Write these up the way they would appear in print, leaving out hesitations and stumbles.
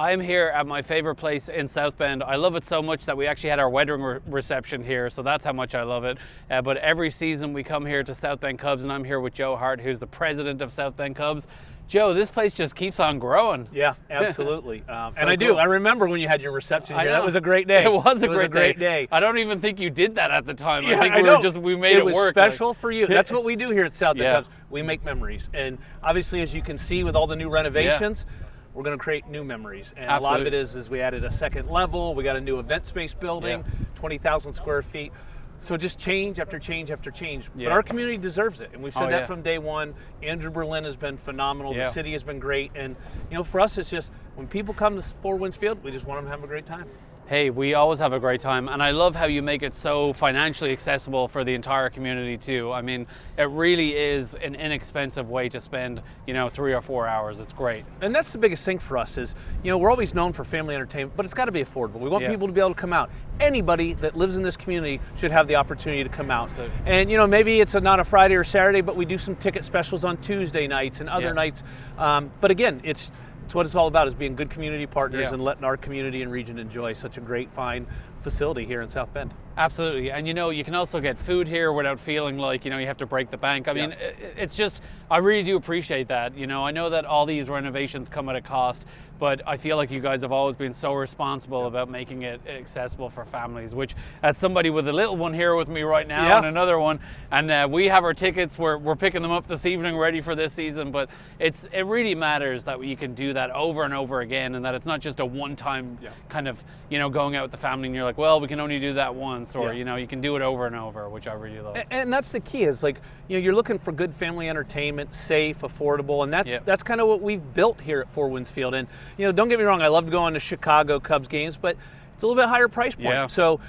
I'm here at my favorite place in South Bend. I love it so much that we actually had our wedding reception here, so that's how much I love it. But every season we come here to South Bend Cubs, and I'm here with Joe Hart, who's the president of South Bend Cubs. Joe, this place just keeps on growing. Yeah, absolutely. So and I do. cool. I remember when you had your reception here. That was a great day. It was a great day. I don't even think you did that at the time. Yeah, I think we made it work. It was special for you. That's what we do here at South Bend Yeah. Cubs. We make memories. And obviously, as you can see with all the new renovations, we're going to create new memories. And a lot of it is we added a second level. We got a new event space building, 20,000 square feet. So just change after change after change. Yeah. But our community deserves it. And we've said that yeah. from day one. Andrew Berlin has been phenomenal. Yeah. The city has been great. And, you know, for us, it's just when people come to Four Winds Field, we just want them to have a great time. Hey, we always have a great time, and I love how you make it so financially accessible for the entire community too. I mean, it really is an inexpensive way to spend, 3 or 4 hours. It's great. And that's the biggest thing for us is, we're always known for family entertainment, but it's got to be affordable. We want people to be able to come out. Anybody that lives in this community should have the opportunity to come out. So, and, maybe it's not a Friday or Saturday, but we do some ticket specials on Tuesday nights and other nights. But again, it's what it's all about, is being good community partners and letting our community and region enjoy such a great, fine facility here in South Bend. Absolutely. And you can also get food here without feeling like, you have to break the bank. I mean, it's just, I really do appreciate that. I know that all these renovations come at a cost, but I feel like you guys have always been so responsible about making it accessible for families, which, as somebody with a little one here with me right now and another one, and we have our tickets, we're picking them up this evening ready for this season, but it really matters that you can do that over and over again, and that it's not just a one-time kind of, going out with the family and you're like, well, we can only do that once, or you can do it over and over, which I really love. And that's the key, is like, you're looking for good family entertainment, safe, affordable, and that's kind of what we've built here at Four Winds Field. And don't get me wrong, I love going to Chicago Cubs games, but it's a little bit higher price point. Yeah. So,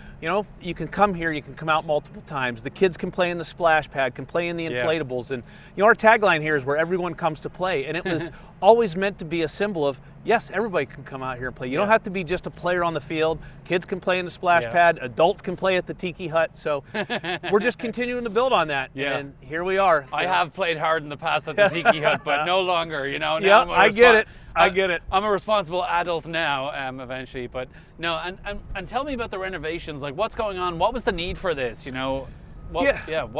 you can come here, you can come out multiple times. The kids can play in the splash pad, can play in the inflatables. And, our tagline here is where everyone comes to play. And it was always meant to be a symbol of, yes, everybody can come out here and play. You don't have to be just a player on the field. Kids can play in the splash pad. Adults can play at the Tiki Hut. So we're just continuing to build on that. Yeah. And here we are. I have played hard in the past at the Tiki Hut, but no longer, now I get it. I get it. I'm a responsible adult now, eventually. But no, and tell me about the renovations. Like, what's going on? What was the need for this? What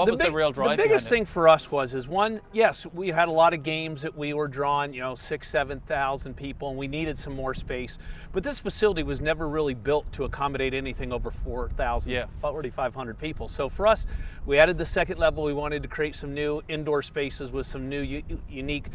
was the real drive? The biggest thing for us was one, yes, we had a lot of games that we were drawing, 6,000-7,000 people, and we needed some more space. But this facility was never really built to accommodate anything over 4,500 people. So for us, we added the second level. We wanted to create some new indoor spaces with some new unique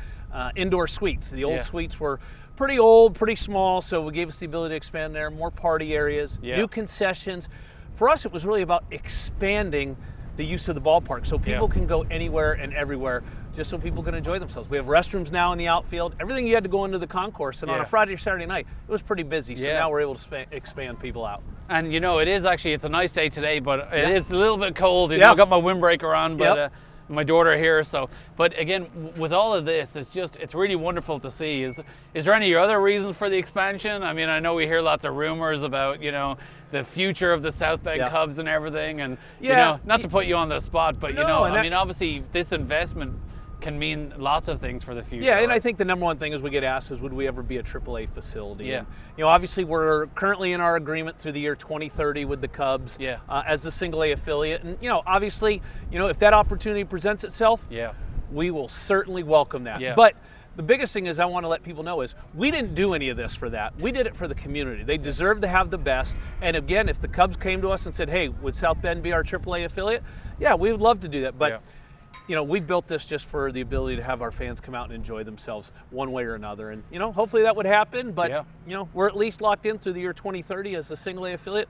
indoor suites. The old suites were pretty old, pretty small, so we gave us the ability to expand there, more party areas, new concessions. For us, it was really about expanding the use of the ballpark so people can go anywhere and everywhere, just so people can enjoy themselves. We have restrooms now in the outfield. Everything you had to go into the concourse, and on a Friday or Saturday night, it was pretty busy. So now we're able to expand people out. And it's a nice day today, but it is a little bit cold. I got my windbreaker on, but my daughter here. So, but again, with all of this, it's really wonderful to see. Is there any other reasons for the expansion? I mean, I know we hear lots of rumors about, the future of the South Bend Cubs and everything. And, not to put you on the spot, but, I mean, obviously this investment can mean lots of things for the future. Yeah, and I think the number one thing is we get asked is, would we ever be a AAA facility? Yeah. And, obviously we're currently in our agreement through the year 2030 with the Cubs as a single A affiliate. And, obviously, if that opportunity presents itself, we will certainly welcome that. Yeah. But the biggest thing is I want to let people know is we didn't do any of this for that. We did it for the community. They deserve to have the best. And again, if the Cubs came to us and said, hey, would South Bend be our AAA affiliate? Yeah, we would love to do that. But we built this just for the ability to have our fans come out and enjoy themselves one way or another. And, hopefully that would happen. But, we're at least locked in through the year 2030 as a single A affiliate.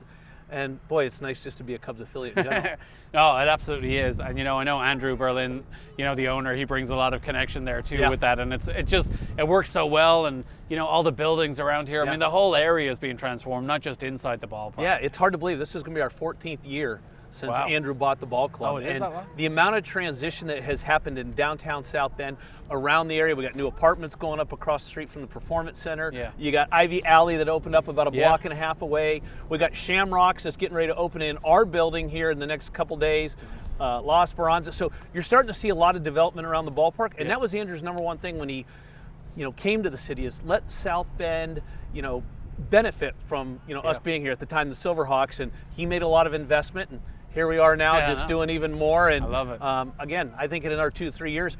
And boy, it's nice just to be a Cubs affiliate in general. No, it absolutely is. And, I know Andrew Berlin, the owner, he brings a lot of connection there too with that. And it works so well. And, all the buildings around here, I mean, the whole area is being transformed, not just inside the ballpark. Yeah, it's hard to believe. This is going to be our 14th year since Andrew bought the ball club. Oh, it is that long? The amount of transition that has happened in downtown South Bend, around the area. We got new apartments going up across the street from the Performance Center. Yeah. You got Ivy Alley that opened up about a block and a half away. We got Shamrocks that's getting ready to open in our building here in the next couple days. La Esperanza. So you're starting to see a lot of development around the ballpark, and that was Andrew's number one thing when he came to the city is let South Bend, benefit from, us being here at the time, the Silverhawks, and he made a lot of investment, and here we are now just doing even more. And I love it. Again, I think in another 2-3 years,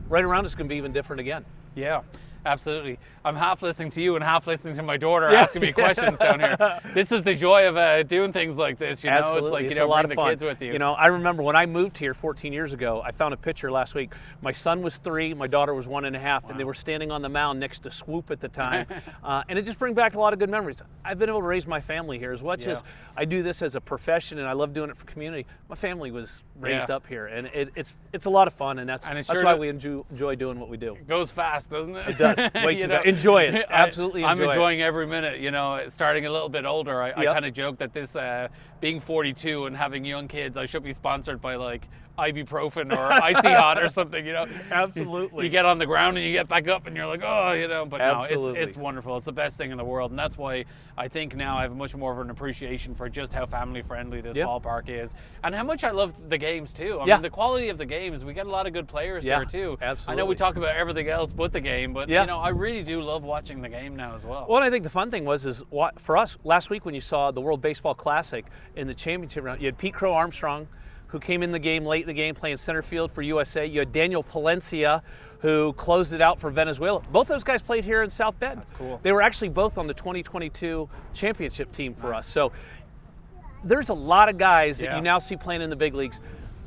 right around it's going to be even different again. Yeah. Absolutely. I'm half listening to you and half listening to my daughter asking me questions down here. This is the joy of doing things like this, Absolutely. It's like, it's a lot bring of the fun. kids with you. I remember when I moved here 14 years ago, I found a picture last week. My son was 3, my daughter was 1.5, and they were standing on the mound next to Swoop at the time. And it just brings back a lot of good memories. I've been able to raise my family here as much as I do this as a profession, and I love doing it for community. My family was raised up here, and it's a lot of fun, and that's why we enjoy doing what we do. It goes fast, doesn't it? It does. Way too fast. Enjoy it. Absolutely enjoy it. I'm enjoying every minute. Starting a little bit older, I kind of joke that this, being 42 and having young kids, I should be sponsored by like ibuprofen or Icy Hot or something, Absolutely. You get on the ground and you get back up and you're like, but Absolutely. no, it's wonderful. It's the best thing in the world. And that's why I think now I have much more of an appreciation for just how family friendly this ballpark is and how much I love the games too. I mean, the quality of the games, we get a lot of good players here too. Absolutely. I know we talk about everything else but the game, but I really do love watching the game now as well. Well, and I think the fun thing is for us, last week when you saw the World Baseball Classic in the championship round, you had Pete Crow Armstrong, who came in the game late in the game playing center field for USA. You had Daniel Palencia, who closed it out for Venezuela. Both those guys played here in South Bend. That's cool. They were actually both on the 2022 championship team for us. So there's a lot of guys that you now see playing in the big leagues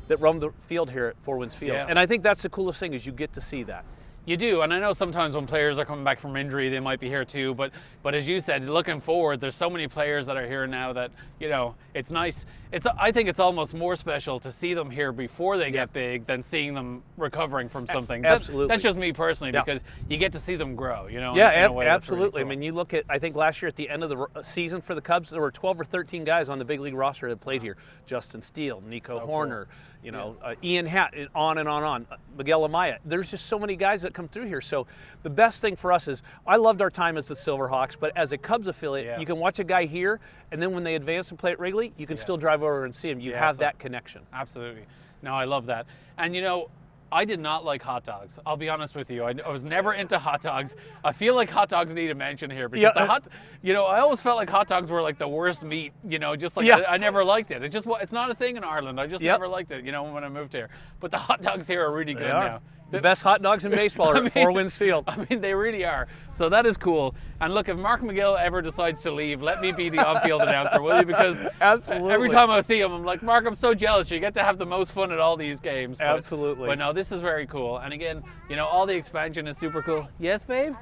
that roam the field here at Four Winds Field. And I think that's the coolest thing is you get to see that. You do, and I know sometimes when players are coming back from injury, they might be here too, but as you said, looking forward, there's so many players that are here now that, it's nice. I think it's almost more special to see them here before they get big than seeing them recovering from something. Absolutely. That's just me personally, because you get to see them grow, in a way absolutely. Really cool. I mean, you look at, I think last year at the end of the season for the Cubs, there were 12 or 13 guys on the big league roster that played here. Justin Steele, Nico Horner, Ian Hatt, on and on. Miguel Amaya. There's just so many guys that come through here. So the best thing for us is, I loved our time as the Silverhawks, but as a Cubs affiliate, you can watch a guy here, and then when they advance and play at Wrigley, you can still drive over and see him. You have that connection. Absolutely. No, I love that. And I did not like hot dogs. I'll be honest with you. I was never into hot dogs. I feel like hot dogs need a mention here because I always felt like hot dogs were like the worst meat, just like I never liked it. It's not a thing in Ireland. I just never liked it, when I moved here. But the hot dogs here are really good now. The best hot dogs in baseball are at Four Winds Field. I mean, they really are. So that is cool. And look, if Mark McGill ever decides to leave, let me be the on-field announcer, will you? Because every time I see him, I'm like, Mark, I'm so jealous. You get to have the most fun at all these games. Absolutely. But no, this is very cool. And again, all the expansion is super cool. Yes, babe?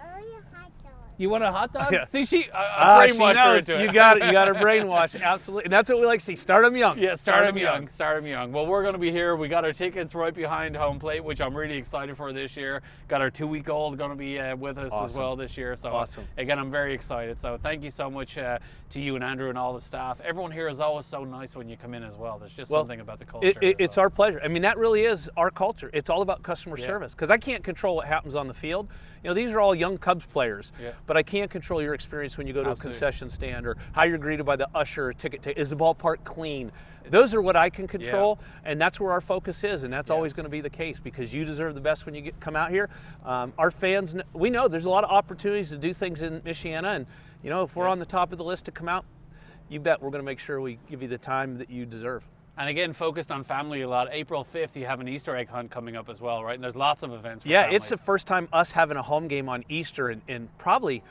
You want a hot dog? Yeah. See, I brainwashed her into it. You got it. You got her brainwashed. Absolutely. And that's what we like to see. Start them young. Yeah, start them young. Start them young. Well, we're going to be here. We got our tickets right behind home plate, which I'm really excited for this year. Got our 2-week-old going to be with us as well this year. So again, I'm very excited. So thank you so much to you and Andrew and all the staff. Everyone here is always so nice when you come in as well. There's just something about the culture. It's our pleasure. I mean, that really is our culture. It's all about customer service because I can't control what happens on the field. These are all young Cubs players, but I can't control your experience when you go to a concession stand or how you're greeted by the usher or ticket taker. Is the ballpark clean? Those are what I can control, and that's where our focus is, and that's always going to be the case because you deserve the best when you come out here. Our fans, we know there's a lot of opportunities to do things in Michiana, and if we're on the top of the list to come out, you bet we're going to make sure we give you the time that you deserve. And again, focused on family a lot. April 5th, you have an Easter egg hunt coming up as well, right? And there's lots of events for families. It's the first time us having a home game on Easter in probably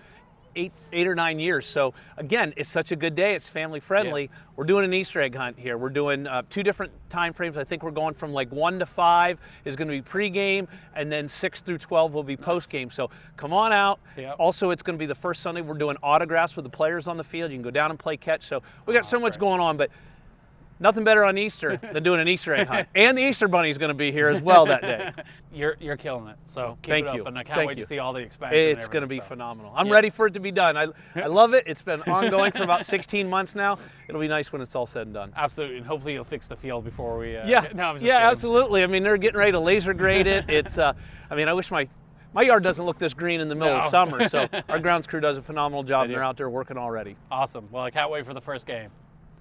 eight or 9 years. So again, it's such a good day. It's family friendly. We're doing an Easter egg hunt here. We're doing 2 different time frames. I think we're going from like 1 to 5 is going to be pregame, and then 6 through 12 will be postgame. So come on out. Also, it's going to be the first Sunday. We're doing autographs with the players on the field. You can go down and play catch. So we got so much going on, but nothing better on Easter than doing an Easter egg hunt. And the Easter Bunny is going to be here as well that day. You're killing it. So keep Thank it up. you. And I can't wait to see all the expansion. It's going to be phenomenal. I'm ready for it to be done. I love it. It's been ongoing for about 16 months now. It'll be nice when it's all said and done. Absolutely. And hopefully you'll fix the field before we... Absolutely. I mean, they're getting ready to laser grade it. It's, I wish my yard doesn't look this green in the middle of summer. So our grounds crew does a phenomenal job, and they're out there working already. Awesome. Well, I can't wait for the first game.